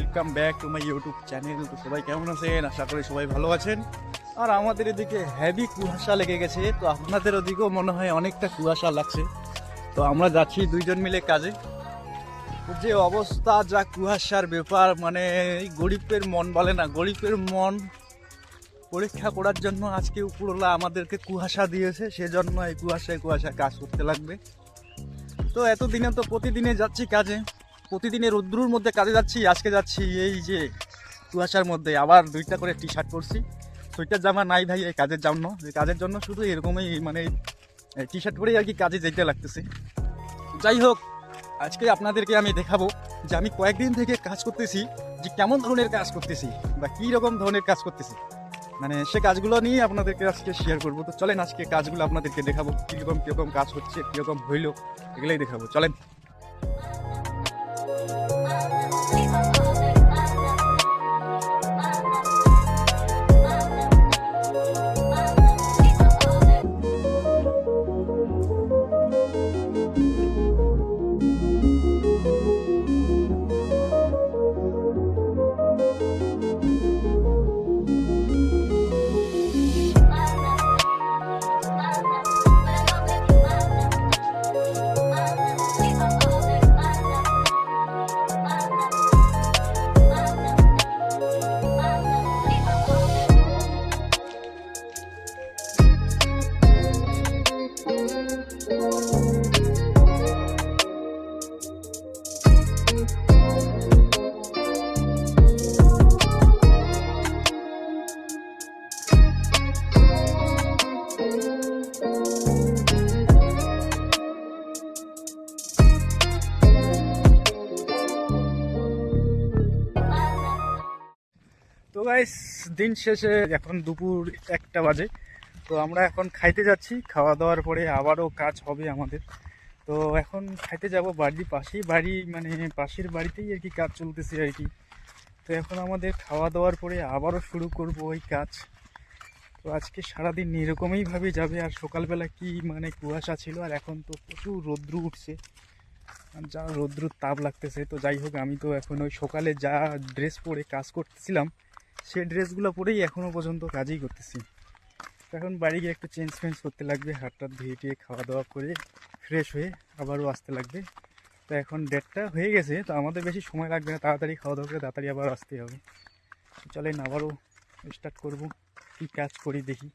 Welcome back to my YouTube channel. তো সবাই কেমন আছেন? আশা করি সবাই ভালো আছেন। আর আমাদের এদিকে হেভি কুয়াশা লেগে গেছে, তো আপনাদের ওদিকেও মনে হয় অনেকটা কুয়াশা লাগছে। তো আমরা যাচ্ছি দুইজন মিলে কাজে। যে অবস্থা, যা কুয়াশার ব্যাপার, মানে এই গরিবের মন বলে না, গরিবের মন পরীক্ষা করার জন্য আজকে উপরওয়ালা আমাদেরকে কুয়াশা দিয়েছে, সেজন্য এই কুয়াশায় কাজ করতে লাগবে। তো এতদিনে তো প্রতিদিনে যাচ্ছি কাজে, প্রতিদিনের রৌদ্রুর মধ্যে কাজে যাচ্ছি, আজকে যাচ্ছি এই যে কুয়াশার মধ্যে। আবার দুইটা করে টি শার্ট পরছি, সোয়েটার জামা নাই ভাই এই কাজের জন্য শুধু এরকমই মানে টি শার্ট পরেই আর কি কাজে যেতে লাগতেছে। যাই হোক, আজকে আপনাদেরকে আমি দেখাবো যে আমি কয়েকদিন থেকে কাজ করতেছি, যে কেমন ধরনের কাজ করতেছি বা কী রকম ধরনের কাজ করতেছি, মানে সে কাজগুলো নিয়ে আপনাদেরকে আজকে শেয়ার করবো। তো চলেন আজকে কাজগুলো আপনাদেরকে দেখাবো, কীরকম কাজ হচ্ছে, কীরকম হইলো, এগুলোই দেখাবো। চলেন। তো গাইস, দিন শেষে এখন দুপুর 1টা বাজে। তো আমরা এখন খাইতে যাচ্ছি, খাওয়া দাওয়ার পরে আবারও কাজ হবে আমাদের। তো এখন খাইতে যাব বাড়ির পাশেই, মানে পাশের বাড়িতেই আর কি কাজ চলতেছে আর কি। তো এখন আমাদের খাওয়া দাওয়ার পরে আবারও শুরু করব ওই কাজ। তো আজকে সারাদিন এরকমইভাবে যাবে। আর সকালবেলা কি মানে কুয়াশা ছিল, আর এখন তো প্রচুর রৌদ্র উঠছে, আর যা রৌদ্রুর তাপ লাগতেছে। তো যাই হোক, আমি তো এখন ওই সকালে যা ড্রেস পরে কাজ করতেছিলাম সেই ড্রেসগুলো পরেই এখনও পর্যন্ত কাজই করতেছি। এখন বাড়ি গিয়ে একটু চেঞ্জ করতে লাগবে, হাত টাত ধুয়ে টুয়ে খাওয়া দাওয়া করে ফ্রেশ হয়ে আবারও আসতে লাগবে। তো এখন 1:30 হয়ে গেছে, তো আমাদের বেশি সময় লাগবে না, তাড়াতাড়ি খাওয়া দাওয়া করে তাড়াতাড়ি আবার আসতে হবে। চলেন আবারও স্টার্ট করব, কী কাজ করি দেখি।